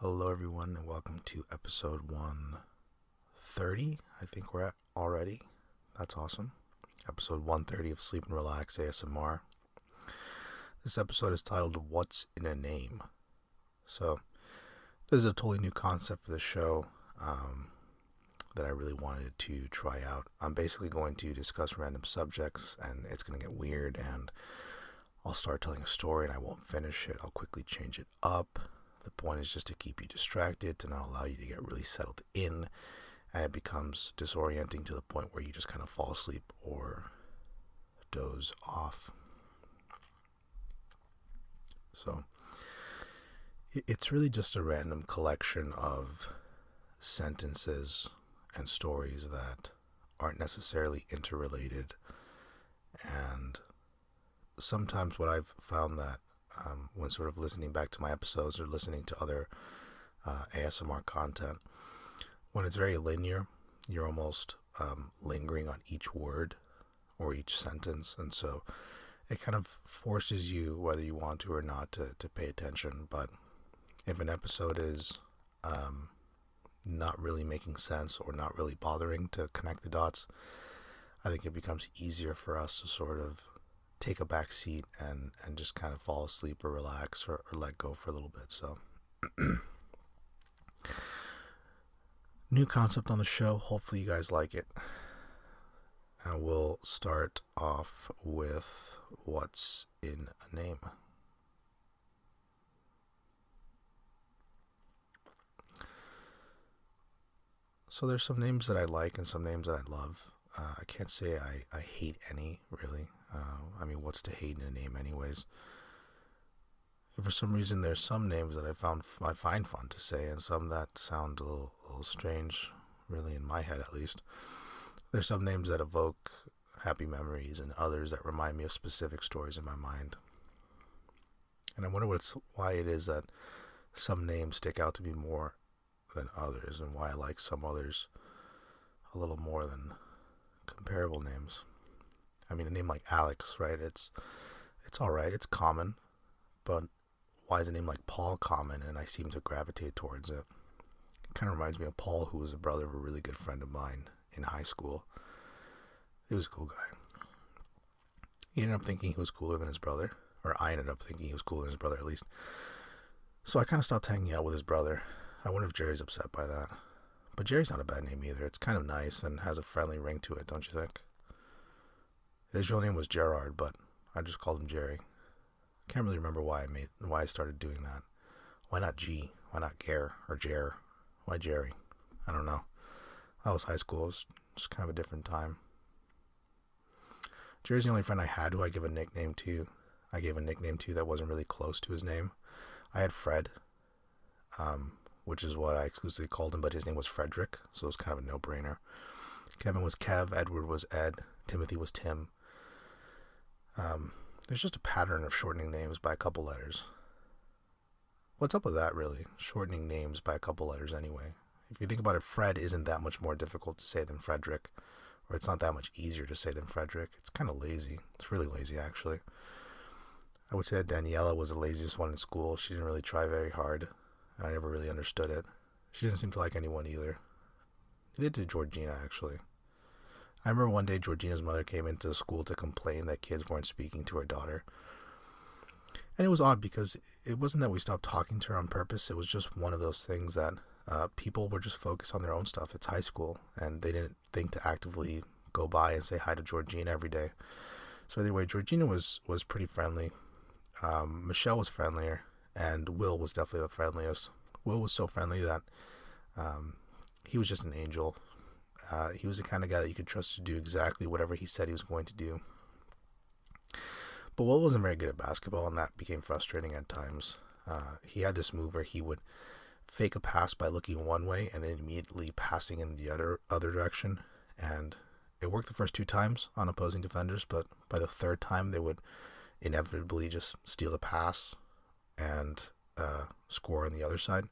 Hello, everyone, and welcome to episode 130. I think we're at already. That's awesome. Episode 130 of Sleep and Relax ASMR. This episode is titled What's in a Name? So, this is a totally new concept for the show that I really wanted to try out. I'm basically going to discuss random subjects, and it's going to get weird, and I'll start telling a story, and I won't finish it. I'll quickly change it up. The point is just to keep you distracted, to not allow you to get really settled in, and it becomes disorienting to the point where you just kind of fall asleep or doze off. So, it's really just a random collection of sentences and stories that aren't necessarily interrelated, and sometimes what I've found that when sort of listening back to my episodes or listening to other ASMR content, when it's very linear, you're almost lingering on each word or each sentence, and so it kind of forces you, whether you want to or not, to pay attention. But if an episode is not really making sense or not really bothering to connect the dots, I think it becomes easier for us to sort of take a back seat and just kind of fall asleep or relax or let go for a little bit. So new concept on the show. Hopefully you guys like it. And we'll start off with what's in a name. So there's some names that I like and some names that I love. I can't say I hate any, really. What's to hate in a name anyways? For some reason, there's some names that I find fun to say, and some that sound a little strange, really, in my head at least. There's some names that evoke happy memories, and others that remind me of specific stories in my mind. And I wonder why it is that some names stick out to me more than others, and why I like some others a little more than comparable names. A name like Alex, right? It's alright, it's common, but why is a name like Paul common and I seem to gravitate towards it? It kind of reminds me of Paul, who was the brother of a really good friend of mine in high school. He was a cool guy. He ended up thinking he was cooler than his brother, or I ended up thinking he was cooler than his brother at least. So I kind of stopped hanging out with his brother. I wonder if Jerry's upset by that. But Jerry's not a bad name either. It's kind of nice and has a friendly ring to it, don't you think? His real name was Gerard, but I just called him Jerry. Can't really remember why I started doing that. Why not G? Why not Ger or Jer? Why Jerry? I don't know. That was high school. It was just kind of a different time. Jerry's the only friend I had who I give a nickname to. I gave a nickname to that wasn't really close to his name. I had Fred, which is what I exclusively called him, but his name was Frederick, so it was kind of a no-brainer. Kevin was Kev, Edward was Ed, Timothy was Tim. There's just a pattern of shortening names by a couple letters. What's up with that, really? Shortening names by a couple letters anyway. If you think about it, Fred isn't that much more difficult to say than Frederick, or it's not that much easier to say than Frederick. It's kind of lazy. It's really lazy, actually. I would say that Daniela was the laziest one in school. She didn't really try very hard, and I never really understood it. She didn't seem to like anyone either. Neither did Georgina, actually. I remember one day Georgina's mother came into the school to complain that kids weren't speaking to her daughter. And it was odd because it wasn't that we stopped talking to her on purpose. It was just one of those things that people were just focused on their own stuff. It's high school, and they didn't think to actively go by and say hi to Georgina every day. So anyway, Georgina was pretty friendly. Michelle was friendlier, and Will was definitely the friendliest. Will was so friendly that he was just an angel. He was the kind of guy that you could trust to do exactly whatever he said he was going to do. But Will wasn't very good at basketball, and that became frustrating at times. He had this move where he would fake a pass by looking one way and then immediately passing in the other direction. And it worked the first 2 times on opposing defenders, but by the 3rd time they would inevitably just steal the pass and score on the other side.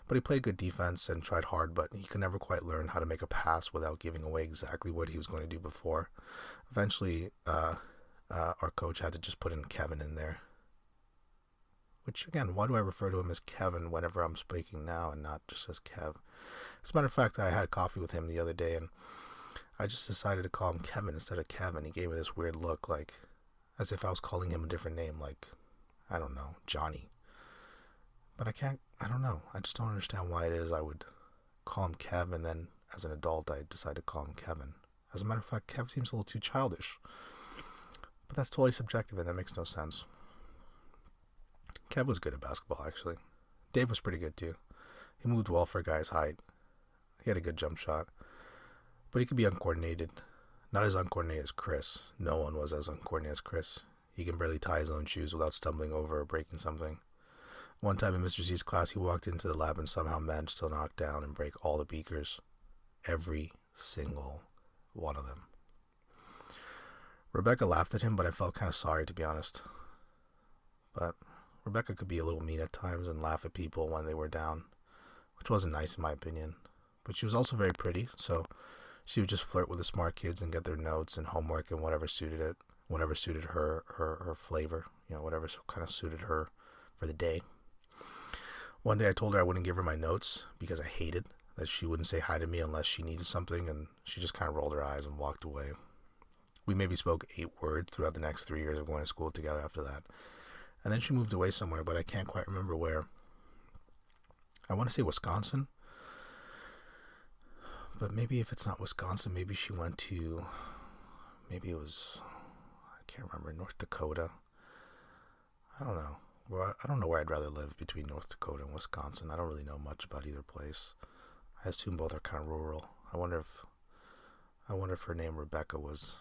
But he played good defense and tried hard, but he could never quite learn how to make a pass without giving away exactly what he was going to do before. Eventually, our coach had to just put in Kevin in there, Which, again, why do I refer to him as Kevin whenever I'm speaking now and not just as Kev? As a matter of fact, I had coffee with him the other day, and I just decided to call him Kevin instead of Kevin. He gave me this weird look, like, as if I was calling him a different name, like, I don't know, Johnny. But I don't know. I just don't understand why it is I would call him Kev, and then as an adult, I decide to call him Kevin. As a matter of fact, Kev seems a little too childish. But that's totally subjective, and that makes no sense. Kev was good at basketball, actually. Dave was pretty good, too. He moved well for a guy's height. He had a good jump shot. But he could be uncoordinated. Not as uncoordinated as Chris. No one was as uncoordinated as Chris. He can barely tie his own shoes without stumbling over or breaking something. One time in Mr. Z's class, he walked into the lab and somehow managed to knock down and break all the beakers. Every single one of them. Rebecca laughed at him, but I felt kind of sorry, to be honest. But Rebecca could be a little mean at times and laugh at people when they were down, which wasn't nice in my opinion. But she was also very pretty, so she would just flirt with the smart kids and get their notes and homework and whatever suited it, whatever suited her flavor, whatever kind of suited her for the day. One day I told her I wouldn't give her my notes because I hated that she wouldn't say hi to me unless she needed something, and she just kind of rolled her eyes and walked away. We maybe spoke 8 words throughout the next 3 years of going to school together after that. And then she moved away somewhere, but I can't quite remember where. I want to say Wisconsin. But maybe if it's not Wisconsin, maybe she went to, maybe it was, I can't remember, North Dakota. I don't know. Well, I don't know where I'd rather live between North Dakota and Wisconsin. I don't really know much about either place. I assume both are kind of rural. I wonder if her name Rebecca was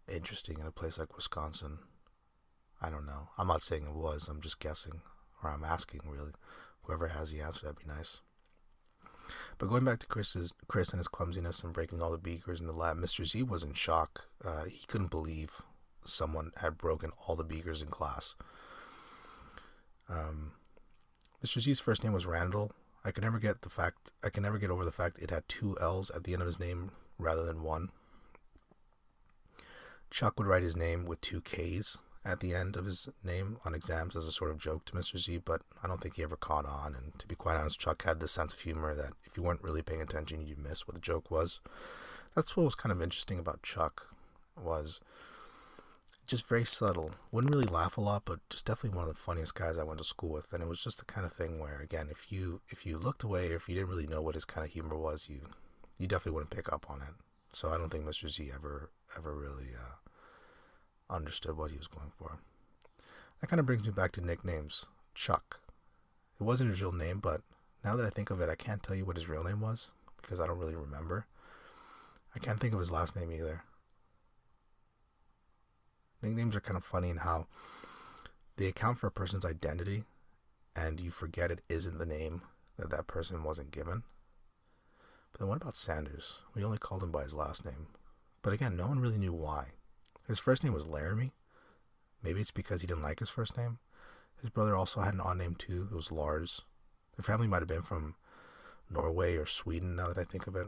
interesting in a place like Wisconsin. I don't know. I'm not saying it was. I'm just guessing, or I'm asking really. Whoever has the answer, that'd be nice. But going back to Chris and his clumsiness and breaking all the beakers in the lab, Mr. Z was in shock. He couldn't believe someone had broken all the beakers in class. Mr. Z's first name was Randall. I can never get over the fact it had 2 L's at the end of his name rather than 1. Chuck would write his name with 2 K's at the end of his name on exams as a sort of joke to Mr. Z, but I don't think he ever caught on. And to be quite honest, Chuck had this sense of humor that if you weren't really paying attention, you'd miss what the joke was. That's what was kind of interesting about Chuck, was just very subtle. Wouldn't really laugh a lot, but just definitely one of the funniest guys I went to school with. And it was just the kind of thing where, again, if you looked away or if you didn't really know what his kind of humor was, you definitely wouldn't pick up on it. So I don't think Mr. Z ever really understood what he was going for. That kind of brings me back to nicknames. Chuck. It wasn't his real name, but now that I think of it, I can't tell you what his real name was because I don't really remember. I can't think of his last name either. Nicknames are kind of funny in how they account for a person's identity and you forget it isn't the name that person wasn't given. But then what about Sanders? We only called him by his last name. But again, no one really knew why. His first name was Laramie. Maybe it's because he didn't like his first name. His brother also had an odd name too. It was Lars. Their family might have been from Norway or Sweden now that I think of it.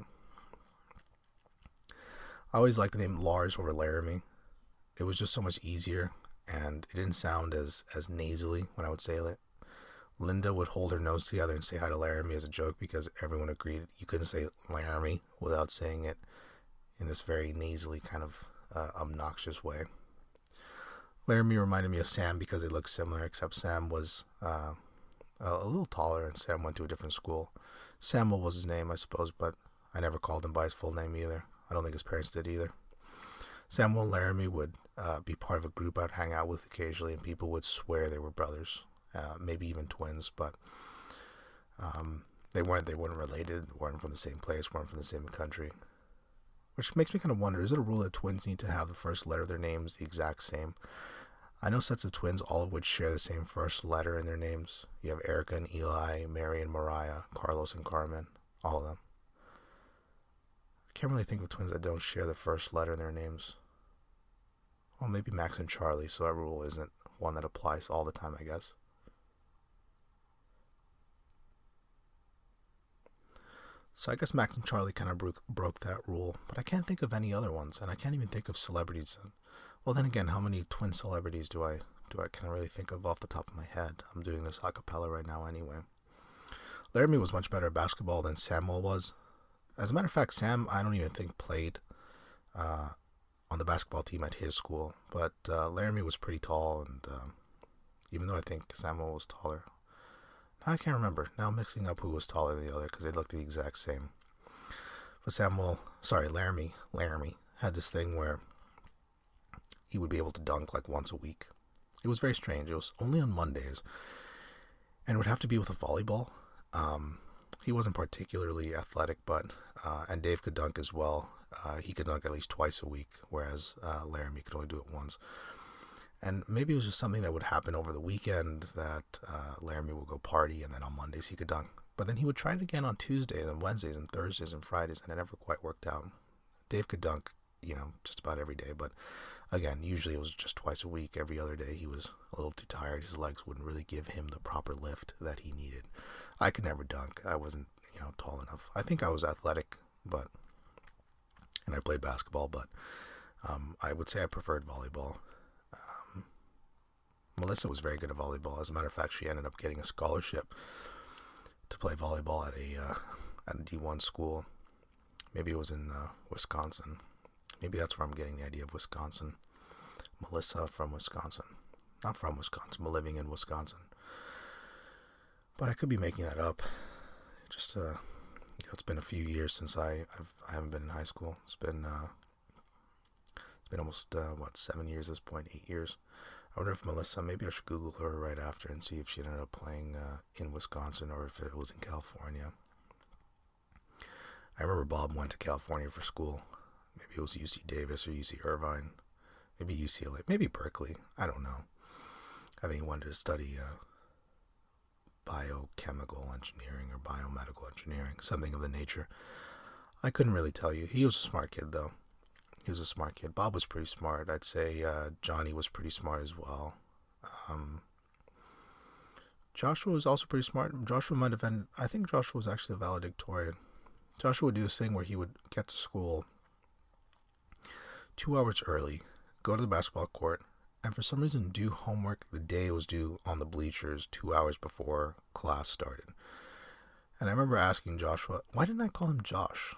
I always liked the name Lars over Laramie. It was just so much easier and it didn't sound as nasally when I would say it. Linda would hold her nose together and say hi to Laramie as a joke because everyone agreed you couldn't say Laramie without saying it in this very nasally kind of obnoxious way. Laramie reminded me of Sam because they looked similar, except Sam was a little taller and Sam went to a different school. Samuel was his name, I suppose, but I never called him by his full name either. I don't think his parents did either. Samuel and Laramie would be part of a group I'd hang out with occasionally, and people would swear they were brothers, maybe even twins, but they weren't related, weren't from the same place, weren't from the same country. Which makes me kind of wonder, is it a rule that twins need to have the first letter of their names the exact same? I know sets of twins, all of which share the same first letter in their names. You have Erica and Eli, Mary and Mariah, Carlos and Carmen, all of them. I can't really think of twins that don't share the first letter in their names. Well, maybe Max and Charlie, so that rule isn't one that applies all the time, I guess. So I guess Max and Charlie kind of broke that rule, but I can't think of any other ones, and I can't even think of celebrities. Well, then again, how many twin celebrities do I do I kind of really think of off the top of my head? I'm doing this a cappella right now anyway. Laramie was much better at basketball than Samuel was. As a matter of fact, Sam, I don't even think played on the basketball team at his school, but Laramie was pretty tall, and even though I think Samuel was taller. Now I can't remember. Now I'm mixing up who was taller than the other because they looked the exact same. But Laramie had this thing where he would be able to dunk like once a week. It was very strange. It was only on Mondays, and it would have to be with a volleyball. He wasn't particularly athletic, but and Dave could dunk as well. He could dunk at least twice a week, whereas Laramie could only do it once. And maybe it was just something that would happen over the weekend that Laramie would go party, and then on Mondays he could dunk. But then he would try it again on Tuesdays and Wednesdays and Thursdays and Fridays, and it never quite worked out. Dave could dunk, just about every day, but again, usually it was just twice a week. Every other day he was a little too tired. His legs wouldn't really give him the proper lift that he needed. I could never dunk. I wasn't, tall enough. I think I was athletic, and I played basketball, but I would say I preferred volleyball. Melissa was very good at volleyball. As a matter of fact, she ended up getting a scholarship to play volleyball at a D1 school. Maybe it was in Wisconsin. Maybe that's where I'm getting the idea of Wisconsin. Melissa from Wisconsin. Not from Wisconsin, but living in Wisconsin. But I could be making that up. Just it's been a few years since I haven't been in high school. It's been almost 7 years at this point, 8 years. I wonder if Melissa, maybe I should Google her right after and see if she ended up playing in Wisconsin or if it was in California. I remember Bob went to California for school. Maybe it was UC Davis or UC Irvine. Maybe UCLA. Maybe Berkeley. I don't know. I think he wanted to study biochemical engineering or biomedical engineering, something of the nature. I couldn't really tell you. He was a smart kid, though. He was a smart kid. Bob was pretty smart. I'd say Johnny was pretty smart as well. Joshua was also pretty smart. I think Joshua was actually a valedictorian. Joshua would do this thing where he would get to school 2 hours early, go to the basketball court, and for some reason do homework the day it was due on the bleachers 2 hours before class started. And I remember asking Joshua, why didn't I call him Josh?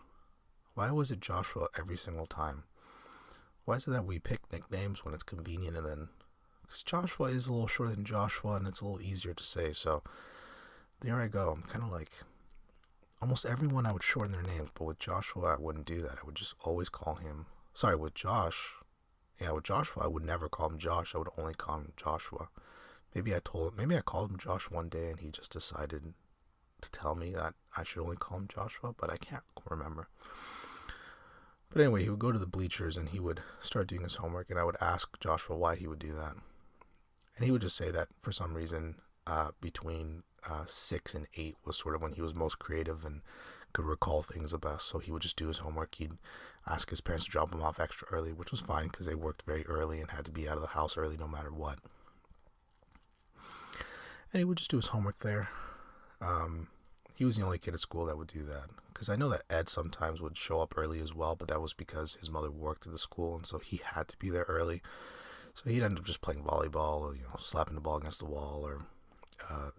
Why was it Joshua every single time? Why is it that we pick nicknames when it's convenient and then... Because Joshua is a little shorter than Joshua and it's a little easier to say, so there I go. I'm kind of like... Almost everyone I would shorten their names, but with Joshua I wouldn't do that. I would just always call him... with Joshua I would never call him Josh. I would only call him Joshua. Maybe I called him Josh one day and he just decided to tell me that I should only call him Joshua, but I can't remember. But anyway, he would go to the bleachers and he would start doing his homework, and I would ask Joshua why he would do that. And he would just say that for some reason between 6 and 8 was sort of when he was most creative and could recall things the best. So he would just do his homework. He'd ask his parents to drop him off extra early, which was fine because they worked very early and had to be out of the house early no matter what. And he would just do his homework there. He was the only kid at school that would do that. Because I know that Ed sometimes would show up early as well, but that was because his mother worked at the school, and so he had to be there early. So he'd end up just playing volleyball or, slapping the ball against the wall or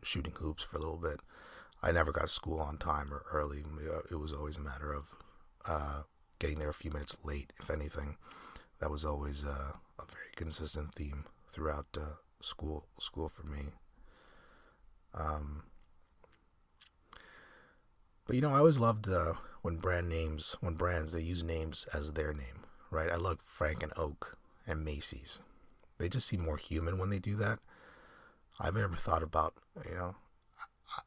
shooting hoops for a little bit. I never got to school on time or early. It was always a matter of getting there a few minutes late, if anything. That was always a very consistent theme throughout school for me. But I always loved when brands, they use names as their name, right? I love Frank and Oak and Macy's. They just seem more human when they do that. I've never thought about,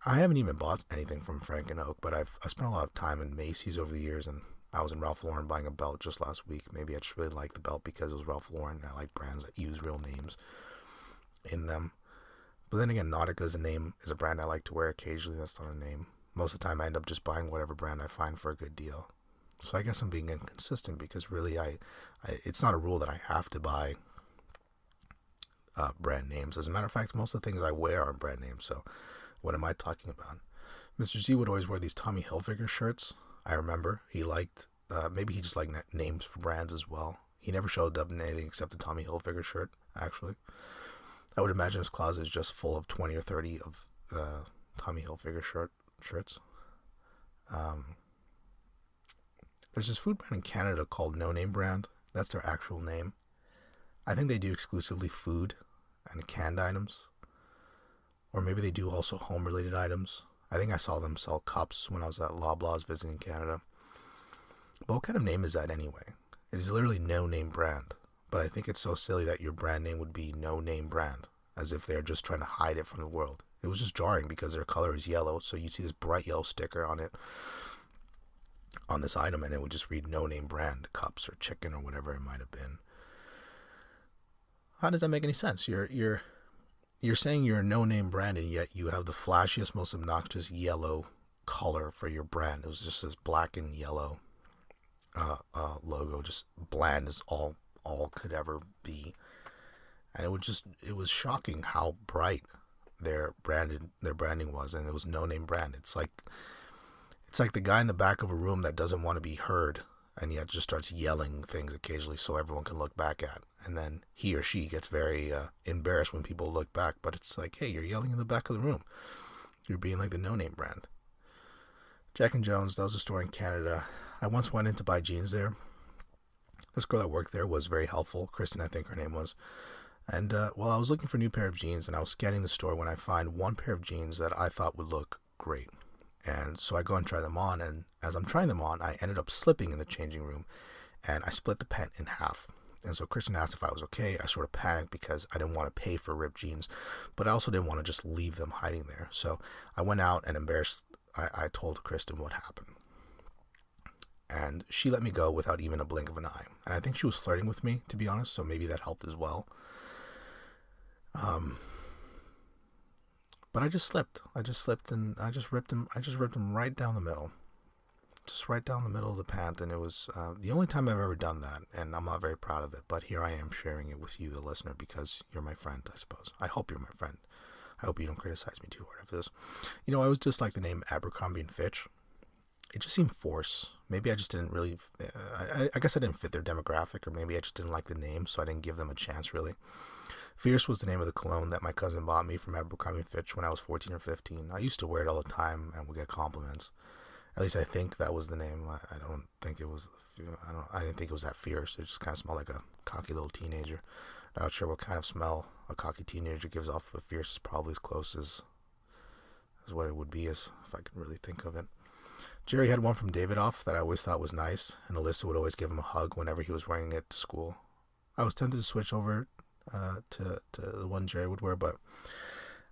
I haven't even bought anything from Frank and Oak, but I've spent a lot of time in Macy's over the years, and I was in Ralph Lauren buying a belt just last week. Maybe I just really liked the belt because it was Ralph Lauren, and I like brands that use real names in them. But then again, Nautica is a brand I like to wear occasionally. That's not a name. Most of the time I end up just buying whatever brand I find for a good deal. So I guess I'm being inconsistent because really it's not a rule that I have to buy brand names. As a matter of fact, most of the things I wear are brand names. So what am I talking about? Mr. Z would always wear these Tommy Hilfiger shirts. I remember he liked, maybe he just liked names for brands as well. He never showed up in anything except the Tommy Hilfiger shirt, actually. I would imagine his closet is just full of 20 or 30 of Tommy Hilfiger shirts. Um, there's this food brand in Canada called No Name Brand. That's their actual name. I think they do exclusively food and canned items. Or maybe they do also home-related items. I think I saw them sell cups when I was at Loblaws visiting Canada. But what kind of name is that anyway? It is literally No Name Brand. But I think it's so silly that your brand name would be No Name Brand, as if they're just trying to hide it from the world. It was just jarring because their color is yellow, so you see this bright yellow sticker on it, on this item, and it would just read No Name Brand, cups or chicken or whatever it might have been. How does that make any sense? You're saying you're a no-name brand, and yet you have the flashiest, most obnoxious yellow color for your brand. It was just this black and yellow logo, just bland as all could ever be. And it was shocking how bright their branding was, and it was no-name brand. It's like the guy in the back of a room that doesn't want to be heard, and yet just starts yelling things occasionally so everyone can look back at. And then he or she gets very embarrassed when people look back. But it's like, hey, you're yelling in the back of the room. You're being like the no-name brand. Jack and Jones, that was a store in Canada. I once went in to buy jeans there. This girl that worked there was very helpful. Kristen, I think her name was. And while I was looking for a new pair of jeans, and I was scanning the store, when I find one pair of jeans that I thought would look great. And so I go and try them on, and as I'm trying them on, I ended up slipping in the changing room, and I split the pant in half. And so Kristen asked if I was okay. I sort of panicked because I didn't want to pay for ripped jeans, but I also didn't want to just leave them hiding there. So I went out and embarrassed, I told Kristen what happened. And she let me go without even a blink of an eye. And I think she was flirting with me, to be honest, so maybe that helped as well. But I just slipped. And I just ripped them right down the middle. Just right down the middle of the pant. And it was the only time I've ever done that. And I'm not very proud of it. But here I am sharing it with you, the listener, because you're my friend, I suppose. I hope you're my friend. I hope you don't criticize me too hard after this. I always disliked the name Abercrombie and Fitch. It just seemed forced. Maybe I just didn't really... I guess I didn't fit their demographic. Or maybe I just didn't like the name. So I didn't give them a chance, really. Fierce was the name of the cologne that my cousin bought me from Abercrombie & Fitch when I was 14 or 15. I used to wear it all the time and would get compliments. At least I think that was the name. I don't think it was... I didn't think it was that fierce. It just kind of smelled like a cocky little teenager. Not sure what kind of smell a cocky teenager gives off, but fierce is probably as close as what it would be, as if I can really think of it. Jerry had one from Davidoff that I always thought was nice, and Alyssa would always give him a hug whenever he was wearing it to school. I was tempted to switch over to the one Jerry would wear, but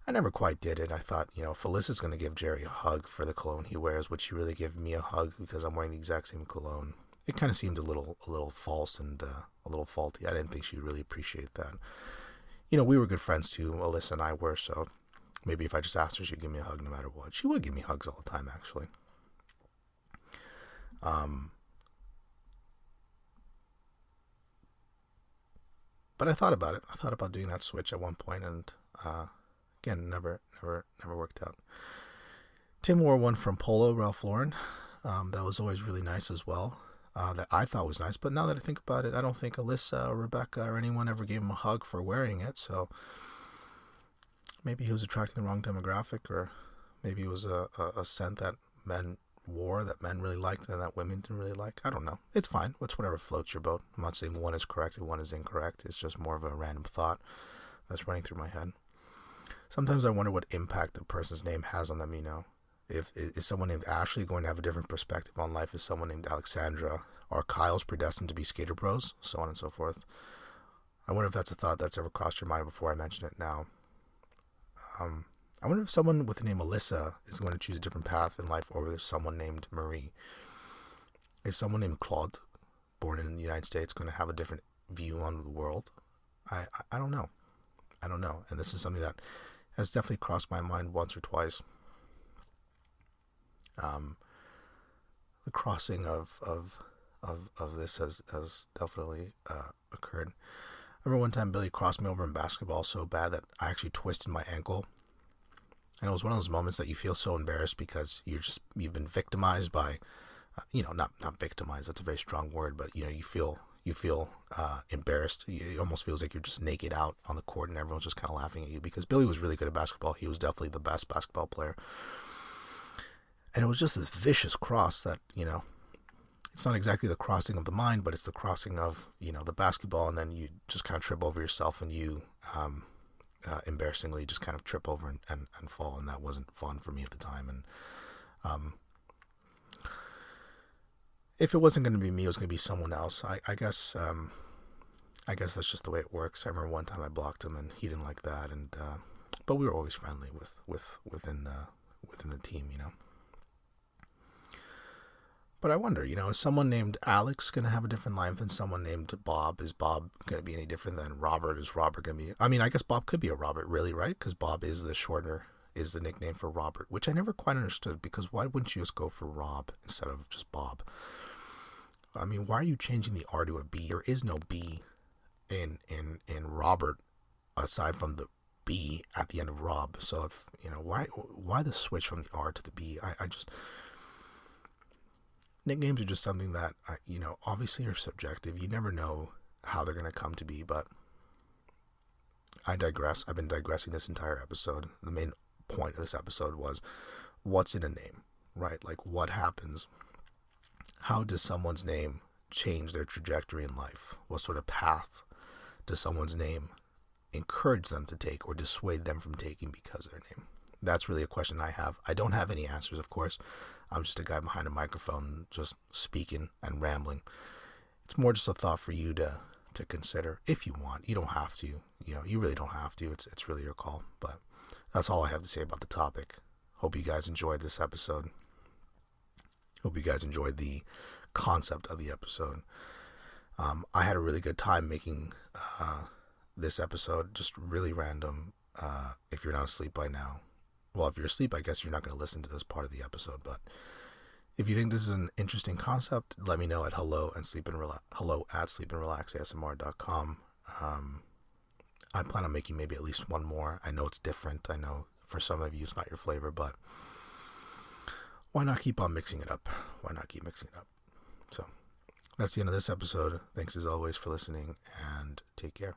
I never quite did it. I thought, if Alyssa's going to give Jerry a hug for the cologne he wears, would she really give me a hug because I'm wearing the exact same cologne? It kind of seemed a little false and a little faulty. I didn't think she'd really appreciate that. We were good friends too, Alyssa and I were, so maybe if I just asked her, she'd give me a hug no matter what. She would give me hugs all the time, actually. But I thought about it. I thought about doing that switch at one point, and again, never worked out. Tim wore one from Polo, Ralph Lauren. That was always really nice as well. That I thought was nice, but now that I think about it, I don't think Alyssa or Rebecca or anyone ever gave him a hug for wearing it. So maybe he was attracting the wrong demographic, or maybe it was a scent that men wore that men really liked and that women didn't really like. I don't know. It's fine. It's whatever floats your boat. I'm not saying one is correct and one is incorrect. It's just more of a random thought that's running through my head. Sometimes I wonder what impact a person's name has on them, If is someone named Ashley going to have a different perspective on life? Is someone named Alexandra or Kyle's predestined to be skater bros? So on and so forth. I wonder if that's a thought that's ever crossed your mind before I mention it now. I wonder if someone with the name Alyssa is going to choose a different path in life over someone named Marie. Is someone named Claude, born in the United States, going to have a different view on the world? I don't know. I don't know. And this is something that has definitely crossed my mind once or twice. The crossing of this has definitely occurred. I remember one time Billy crossed me over in basketball so bad that I actually twisted my ankle. And it was one of those moments that you feel so embarrassed because you've been victimized by, not victimized, that's a very strong word, but you feel You feel embarrassed. It almost feels like you're just naked out on the court and everyone's just kind of laughing at you, because Billy was really good at basketball. He was definitely the best basketball player. And it was just this vicious cross that, it's not exactly the crossing of the mind, but it's the crossing of, the basketball, and then you just kind of trip over yourself, and you embarrassingly just kind of trip over and fall, and that wasn't fun for me at the time. And if it wasn't going to be me, it was going to be someone else. I guess that's just the way it works. I remember one time I blocked him, and he didn't like that, and but we were always friendly within the team, But I wonder, is someone named Alex going to have a different life than someone named Bob? Is Bob going to be any different than Robert? Is Robert going to be... I mean, I guess Bob could be a Robert, really, right? Because Bob is the nickname for Robert, which I never quite understood, because why wouldn't you just go for Rob instead of just Bob? I mean, why are you changing the R to a B? There is no B in Robert aside from the B at the end of Rob. So if, why the switch from the R to the B? I just... Nicknames are just something that, obviously are subjective. You never know how they're going to come to be, but I digress. I've been digressing this entire episode. The main point of this episode was, what's in a name, right? Like, what happens? How does someone's name change their trajectory in life? What sort of path does someone's name encourage them to take or dissuade them from taking because of their name? That's really a question I have. I don't have any answers, of course. I'm just a guy behind a microphone just speaking and rambling. It's more just a thought for you to consider if you want. You don't have to. You really don't have to. It's really your call. But that's all I have to say about the topic. Hope you guys enjoyed this episode. Hope you guys enjoyed the concept of the episode. I had a really good time making this episode, just really random. If you're not asleep by now, well, if you're asleep, I guess you're not going to listen to this part of the episode, but if you think this is an interesting concept, let me know at hello at sleepandrelaxasmr.com. I plan on making maybe at least one more. I know it's different. I know for some of you it's not your flavor, but why not keep on mixing it up? Why not keep mixing it up? So that's the end of this episode. Thanks as always for listening, and take care.